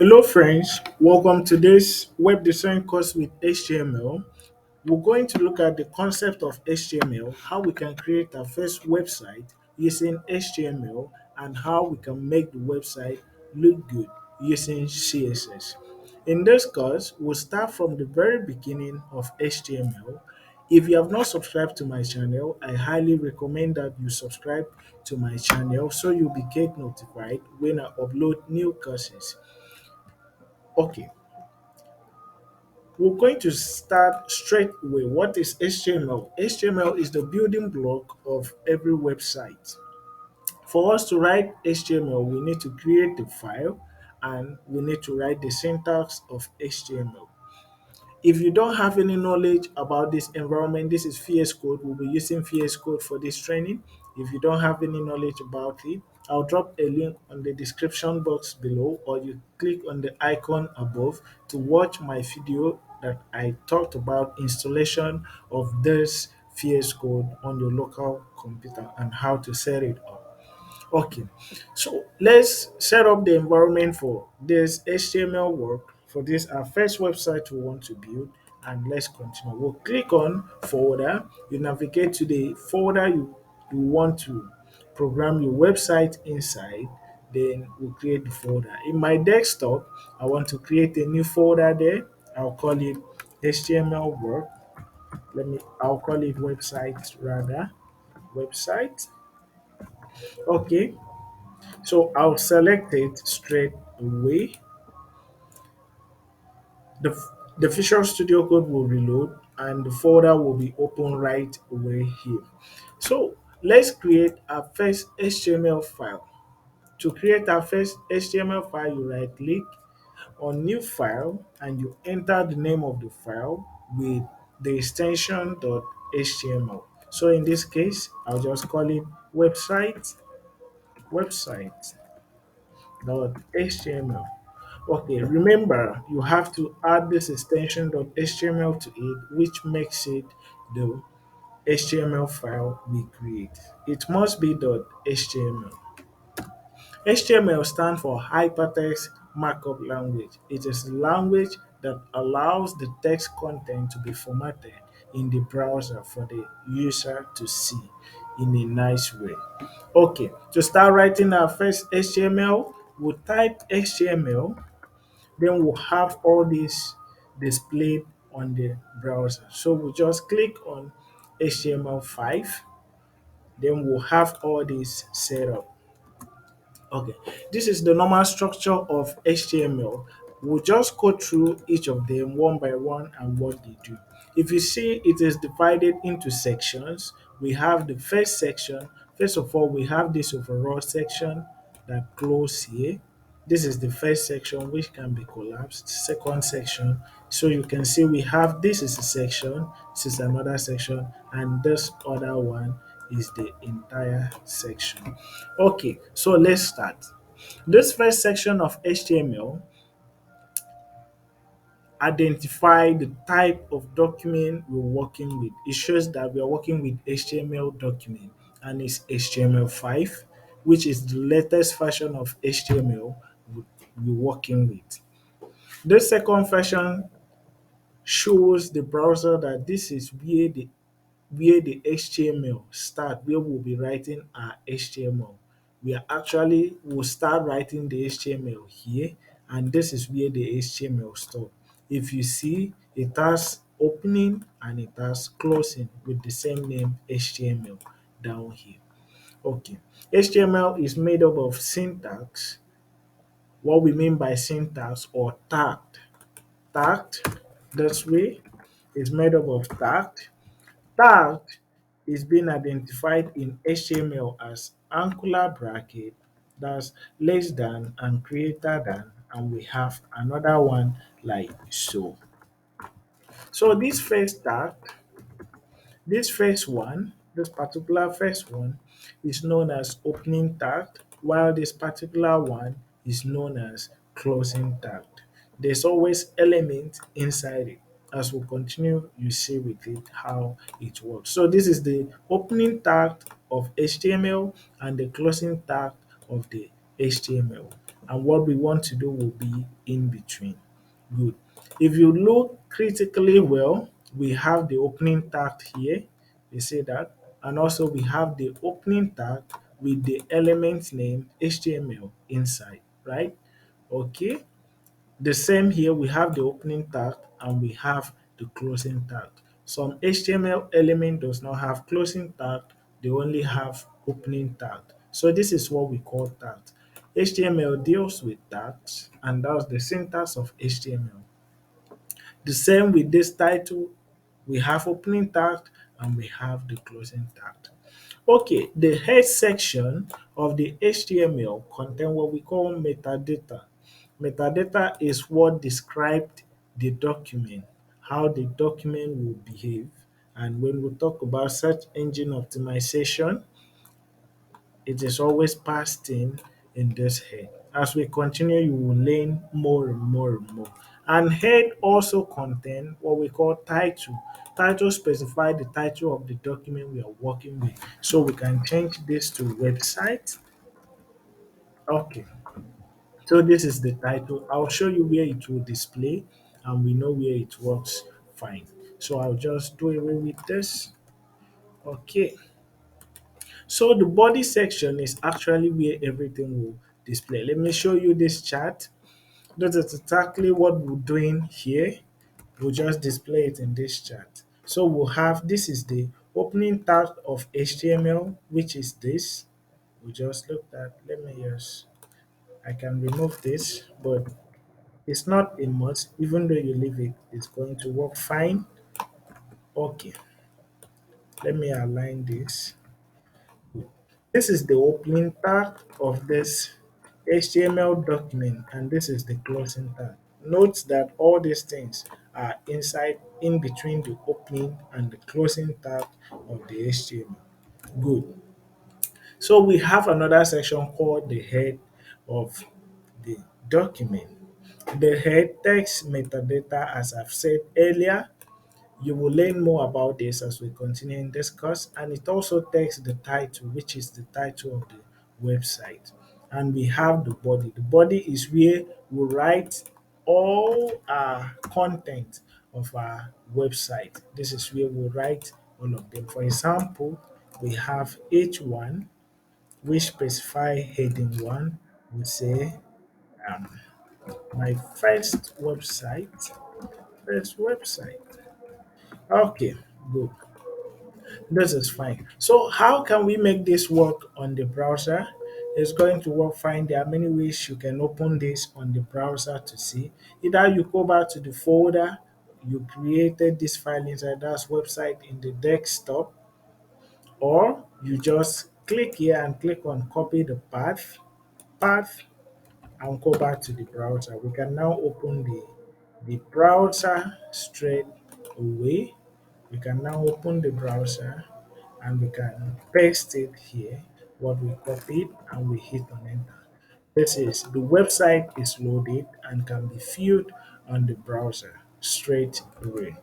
Hello friends, welcome to this web design course with HTML. We're going to look at the concept of HTML, how we can create our first website using HTML, and how we can make the website look good using CSS. In this course, we'll start from the very beginning of HTML. If you have not subscribed to my channel, I highly recommend that you subscribe to my channel so you'll be get notified when I upload new courses. Okay, we're going to start straight away. What is HTML? HTML is the building block of every website. For us to write HTML, we need to create the file and we need to write the syntax of HTML. If you don't have any knowledge about this environment, this is VS Code. We'll be using VS Code for this training. If you don't have any knowledge about it, I'll drop a link on the description box below, or you click on the icon above to watch my video that I talked about installation of this VS Code on your local computer and how to set it up. Okay, so let's set up the environment for this HTML work for this our first website we want to build, and let's continue. We'll click on folder. You navigate to the folder you want to program your website inside. Then we'll create the folder. In my desktop, I want to create a new folder there. I'll call it HTML work. I'll call it website rather. Website. Okay, so I'll select it straight away. The, the Visual Studio Code will reload and the folder will be open right away here. So let's create our first HTML file. To create our first HTML file, you right click on new file and you enter the name of the file with the extension .html. So in this case, I'll just call it website.html. Okay, remember you have to add this extension .html to it, which makes it the HTML file we create. It must be .html. HTML stands for Hypertext Markup Language. It is a language that allows the text content to be formatted in the browser for the user to see in a nice way. Okay, to start writing our first HTML, we'll type HTML, then we'll have all this displayed on the browser. So we just click on HTML5, then we'll have all this set up. Okay, this is the normal structure of HTML. We'll just go through each of them one by one and what they do. If you see, it is divided into sections. We have the first section. First of all, we have this overall section that close here. This is the first section which can be collapsed. Second section. So you can see we have this is a section, this is another section, and this other one is the entire section. Okay, so let's start. This first section of HTML identify the type of document we're working with. It shows that we are working with HTML document and it's HTML5, which is the latest version of HTML we're working with. This second version shows the browser that this is where the HTML start, where we'll be writing our HTML. We'll start writing the HTML here, and this is where the HTML stop. If you see, it has opening and it has closing with the same name HTML down here. Okay, HTML is made up of syntax. What we mean by syntax or tagged this way is made up of tag is being identified in HTML as angular bracket, that's less than and greater than, and we have another one like so. So this particular first one is known as opening tag, while this particular one is known as closing tag. There's always element inside it. As we continue, you see with it how it works. So this is the opening tag of HTML and the closing tag of the HTML. and what we want to do will be in between. Good. If you look critically well, we have the opening tag here. You see that? And also we have the opening tag with the element name HTML inside, right? Okay. The same here, we have the opening tag and we have the closing tag. Some HTML element does not have closing tag, they only have opening tag. So this is what we call tags. HTML deals with tags, and that's the syntax of HTML. The same with this title, we have opening tag and we have the closing tag. Okay, the head section of the HTML contain what we call metadata. Metadata is what described the document, how the document will behave. And when we talk about search engine optimization, it is always passed in this head. As we continue, you will learn more and more and more. And head also contain what we call title. Title specify the title of the document we are working with. So we can change this to website. Okay. So this is the title. I'll show you where it will display and we know where it works fine. So I'll just do away with this. Okay. So the body section is actually where everything will display. Let me show you this chart. That is exactly what we're doing here. We'll just display it in this chart. So we'll have, this is the opening tag of HTML, which is this. We just looked at, let me just, I can remove this, but it's not a must. Even though you leave it, it's going to work fine. Okay, let me align this. This is the opening tag of this HTML document, and this is the closing tag. Note that all these things are inside, in between the opening and the closing tag of the HTML. Good. So we have another section called the head of the document. The head text metadata, as I've said earlier, you will learn more about this as we continue in this course, and it also takes the title, which is the title of the website. And we have the body. The body is where we write all our content of our website. This is where we write all of them. For example, we have H1, which specify heading 1. We say um, my first website. Okay, good. This is fine. So how can we make this work on the browser? It's going to work fine. There are many ways you can open this on the browser to see. Either you go back to the folder you created this file inside, that's website in the desktop, or you just click here and click on copy the path and go back to the browser. We can now open the browser straight away. We can now open the browser and we can paste it here, what we copied, and we hit on enter. This is the website is loaded and can be viewed on the browser straight away.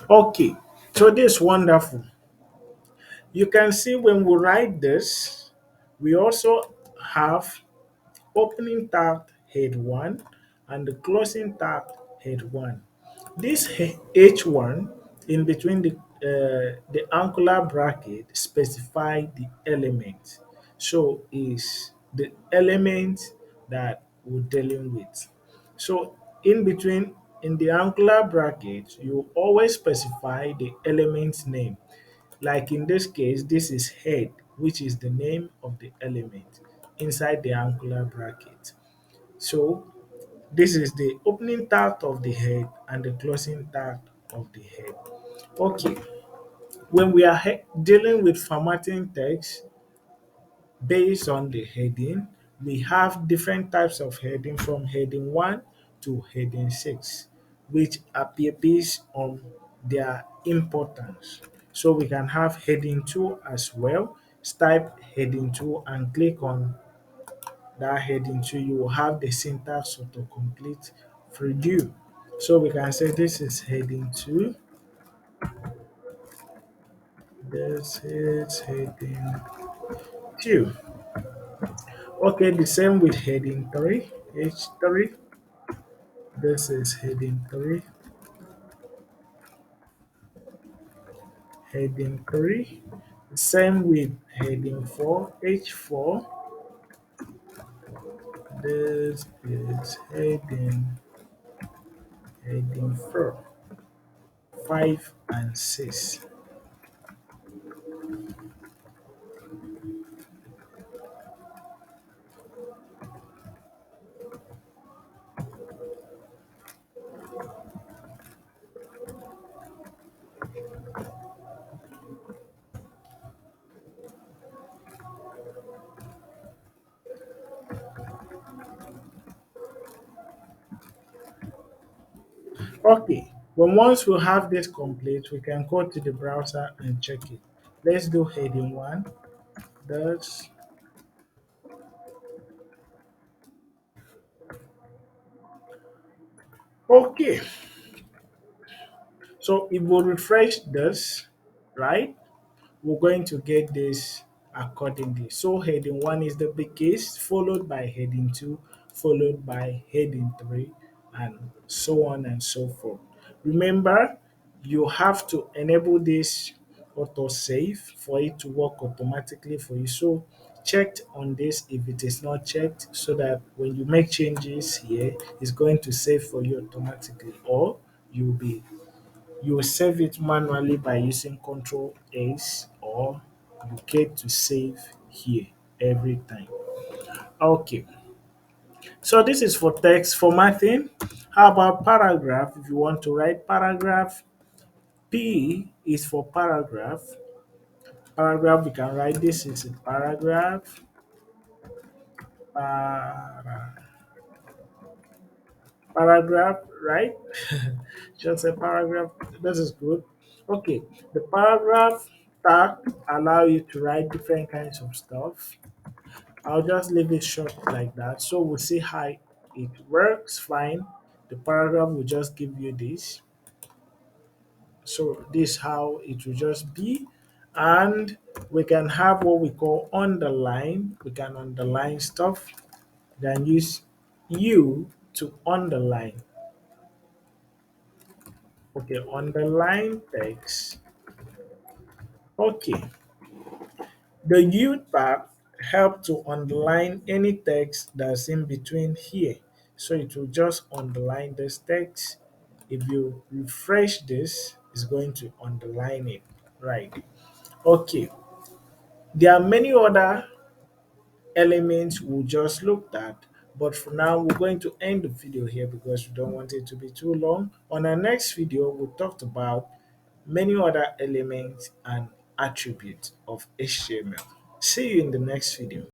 Okay, so this is wonderful. You can see when we write this, we also have opening tag head 1 and the closing tag head 1. This H1 in between the angular bracket specify the element. So is the element that we're dealing with. So in between in the angular bracket, you always specify the element name. Like in this case, this is head, which is the name of the element inside the angular bracket. So this is the opening tag of the head and the closing tag of the head. Okay, when we are dealing with formatting text based on the heading, we have different types of heading from heading 1 to heading 6, which appear based on their importance. So we can have heading 2 as well. Type heading 2 and click on that heading 2. You will have the syntax autocomplete for you. So we can say this is heading 2. This is heading 2. Okay, the same with heading 3. H3. This is heading 3, heading 3. Same with heading 4, H4. This is heading 4, 5 and 6. Okay, when once we have this complete, we can go to the browser and check it. Let's do heading 1. That's okay. So if we refresh this, right, we're going to get this accordingly. So heading 1 is the biggest, followed by heading 2, followed by heading 3, and so on and so forth. Remember, you have to enable this autosave for it to work automatically for you. So check on this if it is not checked, so that when you make changes here, it's going to save for you automatically, or you'll be you will save it manually by using Control S, or you get to save here every time. Okay, so this is for text formatting. How about paragraph? If you want to write paragraph, P is for paragraph. Paragraph, we can write this is a paragraph. Para, paragraph, right? Just a paragraph. This is good. Okay, the paragraph tag allow you to write different kinds of stuff. I'll just leave it short like that. So we'll see how it works fine. The paragraph will just give you this. So this how it will just be. And we can have what we call underline. We can underline stuff. We can use you to underline. Okay, underline text. Okay, the U tab help to underline any text that's in between here. So it will just underline this text. If you refresh this, it's going to underline it. Right. Okay. There are many other elements we just looked at, but for now we're going to end the video here because we don't want it to be too long. On our next video, we talked about many other elements and attributes of HTML. See you in the next video.